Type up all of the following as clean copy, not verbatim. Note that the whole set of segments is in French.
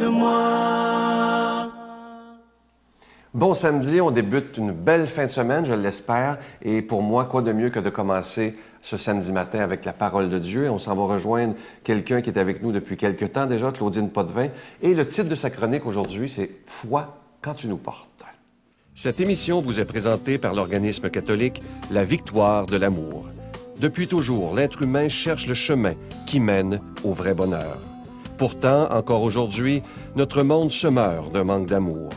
moi. Bon samedi, on débute une belle fin de semaine, je l'espère. Et pour moi, quoi de mieux que de commencer ce samedi matin avec la parole de Dieu. Et on s'en va rejoindre quelqu'un qui est avec nous depuis quelque temps déjà, Claudine Potvin. Et le titre de sa chronique aujourd'hui, c'est « Foi quand tu nous portes ». Cette émission vous est présentée par l'organisme catholique La Victoire de l'amour. Depuis toujours, l'être humain cherche le chemin qui mène au vrai bonheur. Pourtant, encore aujourd'hui, notre monde se meurt d'un manque d'amour.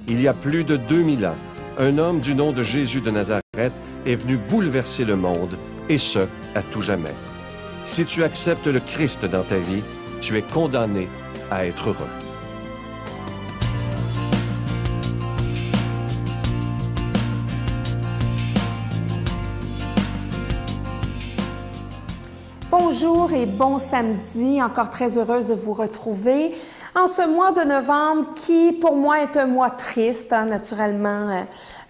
Il y a plus de 2000 ans, un homme du nom de Jésus de Nazareth est venu bouleverser le monde, et ce, à tout jamais. Si tu acceptes le Christ dans ta vie, tu es condamné à être heureux. Bonjour et bon samedi, encore très heureuse de vous retrouver en ce mois de novembre qui, pour moi, est un mois triste, hein, naturellement.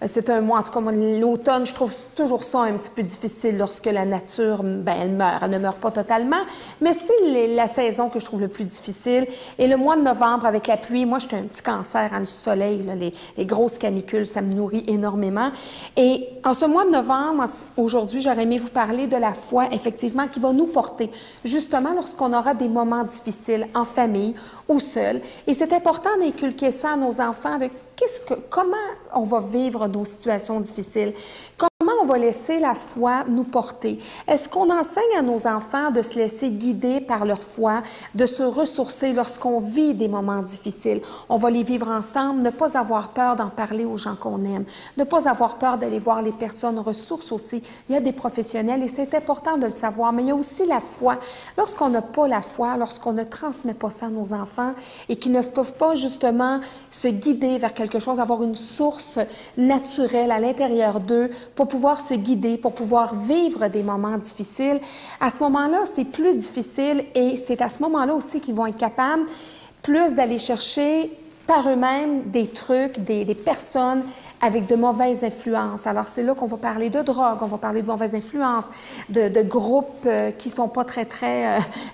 C'est un mois, en tout cas, l'automne, je trouve toujours ça un petit peu difficile lorsque la nature, elle meurt. Elle ne meurt pas totalement, mais c'est la saison que je trouve le plus difficile. Et le mois de novembre, avec la pluie, moi, j'étais un petit cancer, hein, le soleil, là, les grosses canicules, ça me nourrit énormément. Et en ce mois de novembre, aujourd'hui, j'aurais aimé vous parler de la foi, effectivement, qui va nous porter, justement, lorsqu'on aura des moments difficiles en famille ou seul. Et c'est important d'inculquer ça à nos enfants, de comment on va vivre nos situations difficiles, comment on va laisser la foi nous porter. Est-ce qu'on enseigne à nos enfants de se laisser guider par leur foi, de se ressourcer lorsqu'on vit des moments difficiles? On va les vivre ensemble, ne pas avoir peur d'en parler aux gens qu'on aime, ne pas avoir peur d'aller voir les personnes ressources aussi. Il y a des professionnels et c'est important de le savoir, mais il y a aussi la foi. Lorsqu'on n'a pas la foi, lorsqu'on ne transmet pas ça à nos enfants et qu'ils ne peuvent pas justement se guider vers quelque chose, avoir une source naturelle à l'intérieur d'eux pour pouvoir se guider, pour pouvoir vivre des moments difficiles. À ce moment-là, c'est plus difficile et c'est à ce moment-là aussi qu'ils vont être capables plus d'aller chercher par eux-mêmes des trucs, des personnes avec de mauvaises influences. Alors, c'est là qu'on va parler de drogue, on va parler de mauvaises influences, de groupes qui sont pas très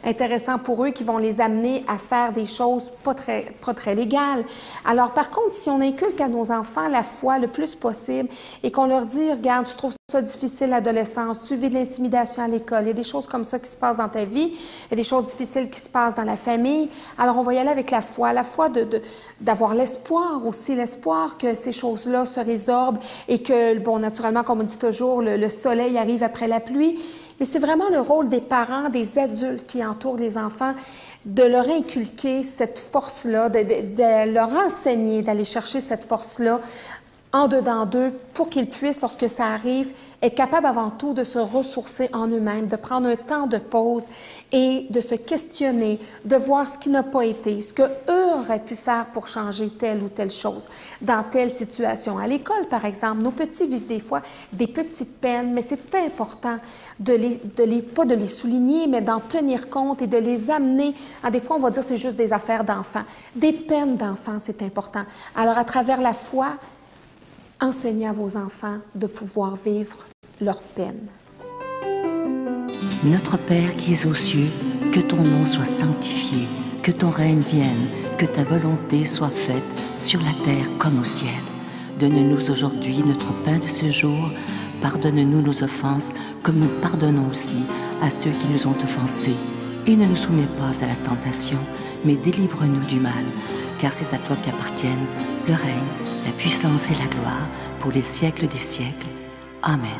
intéressants pour eux, qui vont les amener à faire des choses pas très légales. Alors, par contre, si on inculque à nos enfants la foi le plus possible et qu'on leur dit, regarde, tu trouves ça difficile l'adolescence, tu vis de l'intimidation à l'école, il y a des choses comme ça qui se passent dans ta vie, il y a des choses difficiles qui se passent dans la famille. Alors, on va y aller avec la foi d'avoir l'espoir aussi, l'espoir que ces choses-là se résorbent et que, bon, naturellement, comme on dit toujours, le soleil arrive après la pluie. Mais c'est vraiment le rôle des parents, des adultes qui entourent les enfants, de leur inculquer cette force-là, de leur enseigner d'aller chercher cette force-là en dedans d'eux pour qu'ils puissent, lorsque ça arrive, être capables avant tout de se ressourcer en eux-mêmes, de prendre un temps de pause et de se questionner, de voir ce qui n'a pas été, ce qu'eux auraient pu faire pour changer telle ou telle chose dans telle situation. À l'école, par exemple, nos petits vivent des fois des petites peines, mais c'est important pas de les souligner, mais d'en tenir compte et de les amener. Des fois, on va dire que c'est juste des affaires d'enfants. Des peines d'enfants, c'est important. Alors, à travers la foi, enseignez à vos enfants de pouvoir vivre leur peine. Notre Père qui es aux cieux, que ton nom soit sanctifié, que ton règne vienne, que ta volonté soit faite sur la terre comme au ciel. Donne-nous aujourd'hui notre pain de ce jour. Pardonne-nous nos offenses, comme nous pardonnons aussi à ceux qui nous ont offensés. Et ne nous soumets pas à la tentation, mais délivre-nous du mal. Car c'est à toi qu'appartiennent le règne, la puissance et la gloire, pour les siècles des siècles. Amen.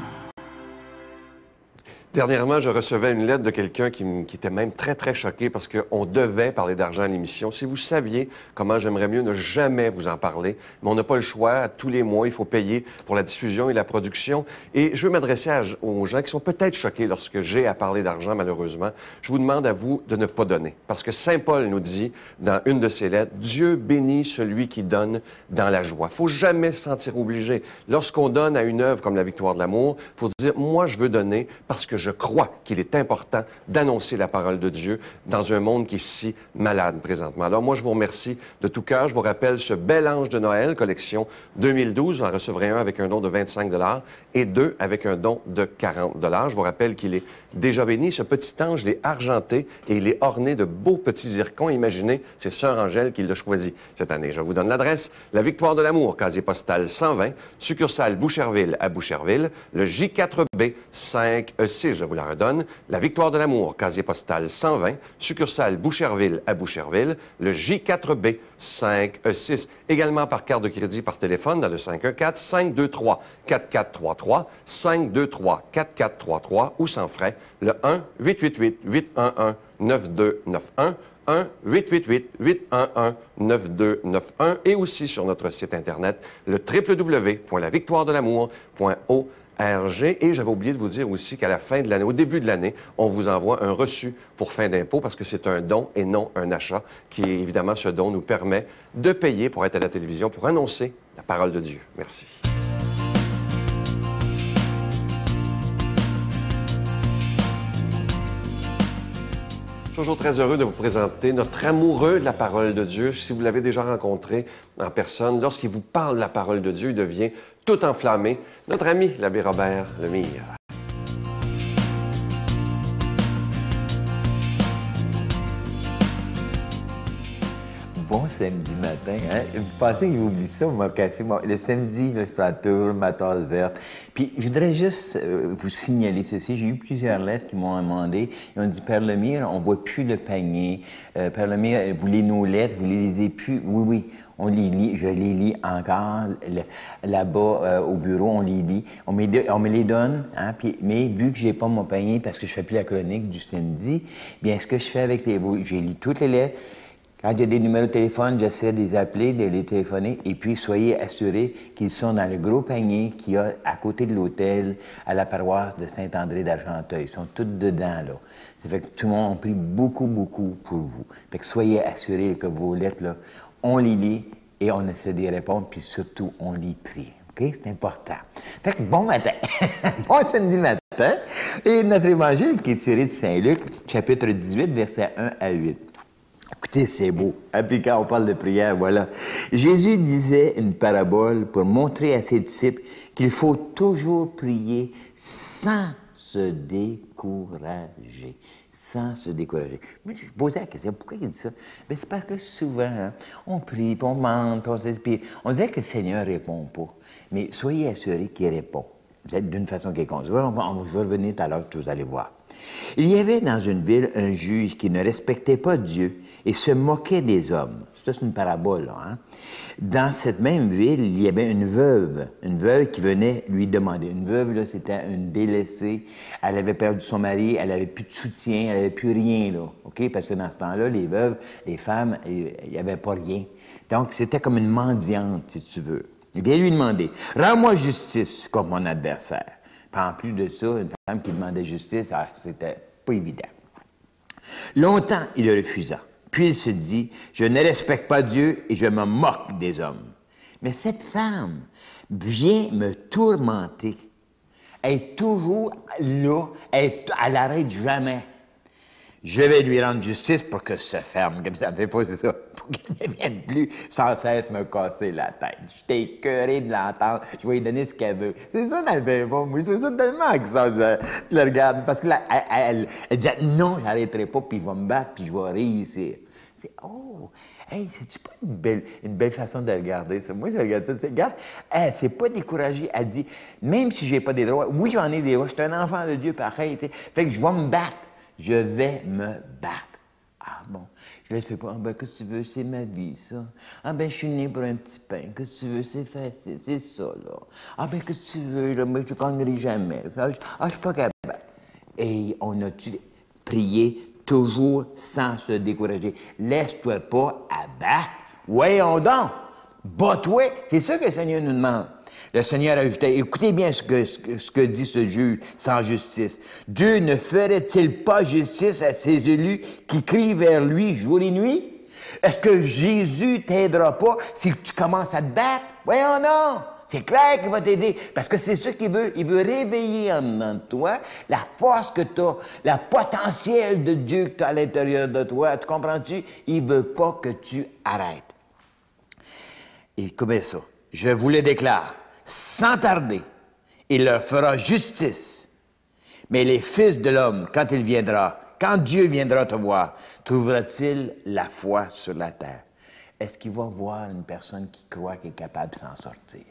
Dernièrement, je recevais une lettre de quelqu'un qui était même très choqué parce qu'on devait parler d'argent à l'émission. Si vous saviez comment j'aimerais mieux ne jamais vous en parler, mais on n'a pas le choix. Tous les mois, il faut payer pour la diffusion et la production. Et je veux m'adresser aux gens qui sont peut-être choqués lorsque j'ai à parler d'argent, malheureusement. Je vous demande à vous de ne pas donner. Parce que Saint Paul nous dit, dans une de ses lettres, « Dieu bénit celui qui donne dans la joie ». Il ne faut jamais se sentir obligé. Lorsqu'on donne à une œuvre comme la Victoire de l'amour, il faut dire « Moi, je veux donner parce que je crois qu'il est important d'annoncer la parole de Dieu dans un monde qui est si malade présentement. Alors moi, je vous remercie de tout cœur. Je vous rappelle ce bel ange de Noël, collection 2012. Vous en recevrez un avec un don de 25 et deux avec un don de 40 Je vous rappelle qu'il est déjà béni. Ce petit ange, il est argenté et il est orné de beaux petits zircons. Imaginez, c'est Sœur Angèle qui l'a choisi cette année. Je vous donne l'adresse. La Victoire de l'amour, casier postal 120, succursale Boucherville à Boucherville, le J4B 5E6, je vous la redonne. La Victoire de l'amour, casier postal 120, succursale Boucherville à Boucherville, le J4B 5E6. Également par carte de crédit par téléphone dans le 514-523-4433, 523-4433 ou sans frais, le 1-888-811-9291, 1-888-811-9291 et aussi sur notre site Internet, le www.lavictoiredelamour.org. Et j'avais oublié de vous dire aussi qu'à la fin de l'année, au début de l'année, on vous envoie un reçu pour fin d'impôt parce que c'est un don et non un achat qui, évidemment, ce don nous permet de payer pour être à la télévision, pour annoncer la parole de Dieu. Merci. Toujours très heureux de vous présenter notre amoureux de la parole de Dieu. Si vous l'avez déjà rencontré en personne, lorsqu'il vous parle de la parole de Dieu, il devient tout enflammé. Notre ami, l'abbé Robert Lemire. Bon samedi matin, hein? Vous pensez que j'oublie ça, mon café? Bon, le samedi, là, je fais la tour, ma tasse verte. Puis, je voudrais juste vous signaler ceci. J'ai eu plusieurs lettres qui m'ont demandé. Ils ont dit, Père Lemire, on ne voit plus le panier. Père Lemire, vous voulez nos lettres, vous les lisez plus? Oui, oui, on les lit. Je les lis encore. Là-bas, au bureau, on les lit. On me les donne, hein? Puis, mais vu que je n'ai pas mon panier parce que je ne fais plus la chronique du samedi, bien, ce que je fais avec les... Je lis toutes les lettres. Quand il y a des numéros de téléphone, j'essaie de les appeler, de les téléphoner, et puis soyez assurés qu'ils sont dans le gros panier qu'il y a à côté de l'hôtel, à la paroisse de Saint-André d'Argenteuil. Ils sont tous dedans, là. Ça fait que tout le monde a pris beaucoup, beaucoup pour vous. Fait que soyez assurés que vos lettres, là, on les lit et on essaie d'y répondre, puis surtout, on les prie. OK? C'est important. Fait que bon matin, bon samedi matin, et notre évangile qui est tiré de Saint-Luc, chapitre 18, versets 1 à 8. Écoutez, c'est beau. Et puis quand on parle de prière, voilà. Jésus disait une parabole pour montrer à ses disciples qu'il faut toujours prier sans se décourager. Sans se décourager. Mais je posais la question, pourquoi il dit ça? Bien, c'est parce que souvent, hein, on prie, puis on demande, puis on dirait que le Seigneur ne répond pas. Mais soyez assurés qu'il répond. Vous êtes d'une façon quelconque. Je vais revenir tout à l'heure, que vous allez voir. Il y avait dans une ville un juge qui ne respectait pas Dieu et se moquait des hommes. Ça, c'est une parabole, là, hein? Dans cette même ville, il y avait une veuve qui venait lui demander. Une veuve, là, c'était une délaissée. Elle avait perdu son mari, elle avait plus de soutien, elle avait plus rien, là, OK? Parce que dans ce temps-là, les veuves, les femmes, il n'y avait pas rien. Donc, c'était comme une mendiante, si tu veux. Il vient lui demander, « Rends-moi justice contre mon adversaire. » Puis en plus de ça, une femme qui demandait justice, c'était pas évident. Longtemps, il refusa. Puis il se dit, « Je ne respecte pas Dieu et je me moque des hommes. » Mais cette femme vient me tourmenter. Elle est toujours là, elle n'arrête jamais. Je vais lui rendre justice pour que ça se ferme, comme ça ne fait pas ça, pour qu'elle ne vienne plus sans cesse me casser la tête. J'étais écœuré de l'entendre, je vais lui donner ce qu'elle veut. C'est ça dans le fait bon, moi, c'est ça tellement que ça, je le regarde, parce que là, elle disait, non, j'arrêterai pas, puis il va me battre, puis je vais réussir. C'est, oh, hey, c'est-tu pas une belle façon de regarder ça? Moi, je regarde ça, regarde, elle s'est pas découragée, elle dit, même si j'ai pas des droits, oui, j'en ai des droits, je suis un enfant de Dieu, pareil, tu sais, fait que je vais me battre. Je vais me battre. Ah bon, je ne sais pas. Ah ben, qu'est-ce que tu veux, c'est ma vie, ça. Ah ben, je suis né pour un petit pain. Qu'est-ce que tu veux, c'est facile, c'est ça, là. Ah ben, qu'est-ce que tu veux, là, moi, je ne gagnerai jamais. Ah, je suis pas capable. Et on a-tu prié toujours sans se décourager. Laisse-toi pas abattre. Voyons donc. Bats-toi. C'est ça que le Seigneur nous demande. Le Seigneur ajoutait, écoutez bien ce que dit ce juge sans justice. Dieu ne ferait-il pas justice à ses élus qui crient vers lui jour et nuit? Est-ce que Jésus t'aidera pas si tu commences à te battre? Voyons non! C'est clair qu'il va t'aider, parce que c'est ça qu'il veut. Il veut réveiller en dedans de toi la force que tu as, le potentiel de Dieu que tu as à l'intérieur de toi. Tu comprends-tu? Il veut pas que tu arrêtes. Et comme ça, je vous le déclare, sans tarder, il leur fera justice. Mais les fils de l'homme, quand il viendra, quand Dieu viendra te voir, trouvera-t-il la foi sur la terre? Est-ce qu'il va voir une personne qui croit qu'elle est capable de s'en sortir?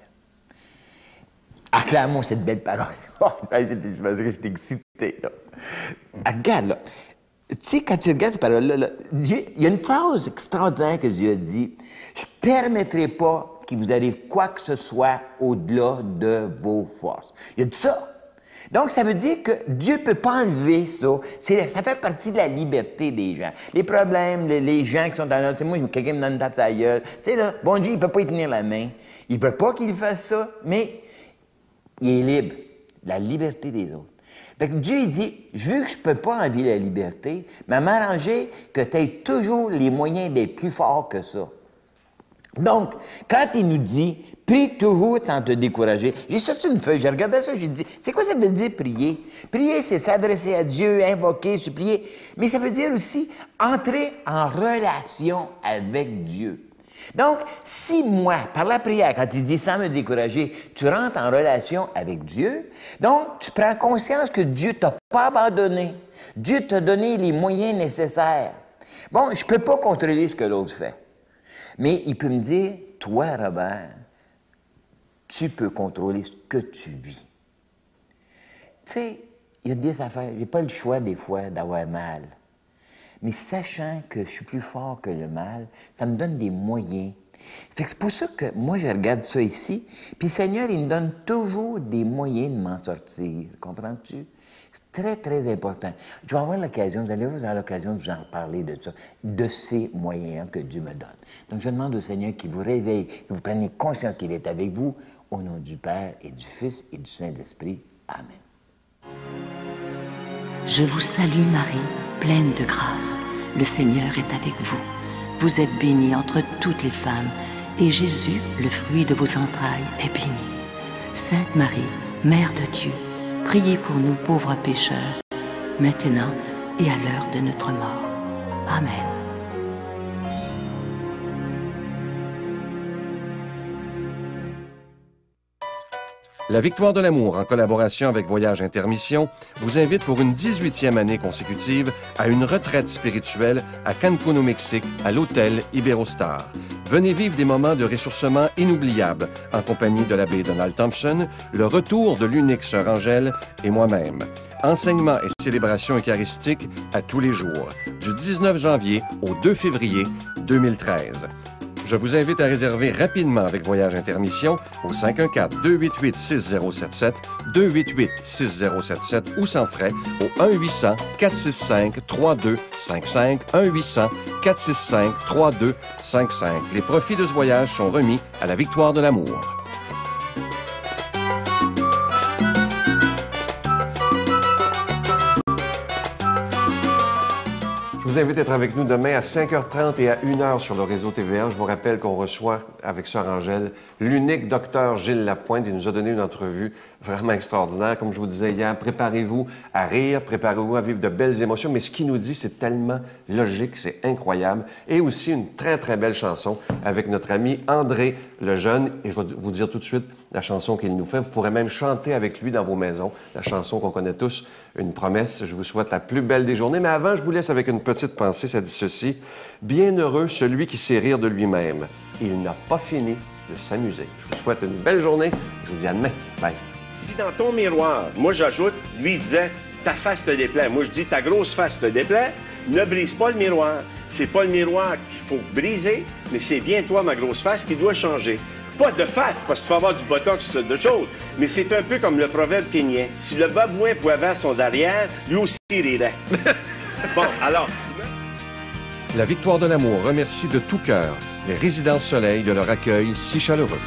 Acclamons cette belle parole. Oh, je pensais que j'étais excité, là. Regarde, là. Tu sais, quand tu regardes cette parole-là, là, il y a une phrase extraordinaire que Dieu a dit. « Je ne permettrai pas qu'il vous arrive quoi que ce soit au-delà de vos forces. » Il a dit ça. Donc, ça veut dire que Dieu ne peut pas enlever ça. Ça fait partie de la liberté des gens. Les problèmes, les gens qui sont dans notre... Moi, quelqu'un me donne une tape sur la gueule. Tu sais, là, bon Dieu, il ne peut pas y tenir la main. Il ne veut pas qu'il fasse ça, mais il est libre. La liberté des autres. Fait que Dieu, il dit, vu que je ne peux pas enlever la liberté, mais m'arranger que tu aies toujours les moyens d'être plus fort que ça. Donc, quand il nous dit « Prie toujours sans te décourager », j'ai sorti une feuille, j'ai regardé ça, j'ai dit « C'est quoi ça veut dire prier? » Prier, c'est s'adresser à Dieu, invoquer, supplier, mais ça veut dire aussi entrer en relation avec Dieu. Donc, si moi, par la prière, quand il dit « sans me décourager », tu rentres en relation avec Dieu, donc tu prends conscience que Dieu ne t'a pas abandonné. Dieu t'a donné les moyens nécessaires. Bon, je ne peux pas contrôler ce que l'autre fait. Mais il peut me dire, toi, Robert, tu peux contrôler ce que tu vis. Tu sais, il y a des affaires, j'ai pas le choix des fois d'avoir mal. Mais sachant que je suis plus fort que le mal, ça me donne des moyens. C'est pour ça que moi, je regarde ça ici, puis le Seigneur, il me donne toujours des moyens de m'en sortir. Comprends-tu? C'est très, très important. Je vais avoir l'occasion, vous allez avoir l'occasion de vous en parler de ça, de ces moyens que Dieu me donne. Donc, je demande au Seigneur qu'il vous réveille, que vous preniez conscience qu'il est avec vous, au nom du Père et du Fils et du Saint-Esprit. Amen. Je vous salue Marie, pleine de grâce. Le Seigneur est avec vous. Vous êtes bénie entre toutes les femmes, et Jésus, le fruit de vos entrailles, est béni. Sainte Marie, Mère de Dieu, priez pour nous pauvres pécheurs, maintenant et à l'heure de notre mort. Amen. La Victoire de l'amour, en collaboration avec Voyage Intermission, vous invite pour une 18e année consécutive à une retraite spirituelle à Cancun au Mexique, à l'hôtel Iberostar. Venez vivre des moments de ressourcement inoubliables en compagnie de l'abbé Donald Thompson, le retour de l'unique sœur Angèle et moi-même. Enseignements et célébrations eucharistiques à tous les jours, du 19 janvier au 2 février 2013. Je vous invite à réserver rapidement avec Voyage Intermission au 514-288-6077, 288-6077 ou sans frais au 1-800-465-3255, 1-800-465-3255. Les profits de ce voyage sont remis à la Victoire de l'amour. Je vous invite à être avec nous demain à 5h30 et à 1h sur le réseau TVA. Je vous rappelle qu'on reçoit avec Sœur Angèle l'unique docteur Gilles Lapointe. Il nous a donné une entrevue vraiment extraordinaire. Comme je vous disais hier, préparez-vous à rire, préparez-vous à vivre de belles émotions. Mais ce qu'il nous dit, c'est tellement logique, c'est incroyable. Et aussi une très, très belle chanson avec notre ami André Lejeune. Et je vais vous dire tout de suite la chanson qu'il nous fait. Vous pourrez même chanter avec lui dans vos maisons. La chanson qu'on connaît tous, Une promesse. Je vous souhaite la plus belle des journées. Mais avant, je vous laisse avec une petite pensée, ça dit ceci. Bienheureux celui qui sait rire de lui-même. Il n'a pas fini de s'amuser. Je vous souhaite une belle journée. Je vous dis à demain. Bye. Si dans ton miroir, moi j'ajoute, lui il disait, ta face te déplaît. Moi je dis, ta grosse face te déplaît, ne brise pas le miroir. C'est pas le miroir qu'il faut briser, mais c'est bien toi, ma grosse face, qui doit changer. Pas de face, parce qu'il faut avoir du botox de choses, mais c'est un peu comme le proverbe kényan. Si le babouin pouvait avoir son derrière, lui aussi rirait. Bon, alors... La Victoire de l'amour remercie de tout cœur les Résidences Soleil de leur accueil si chaleureux.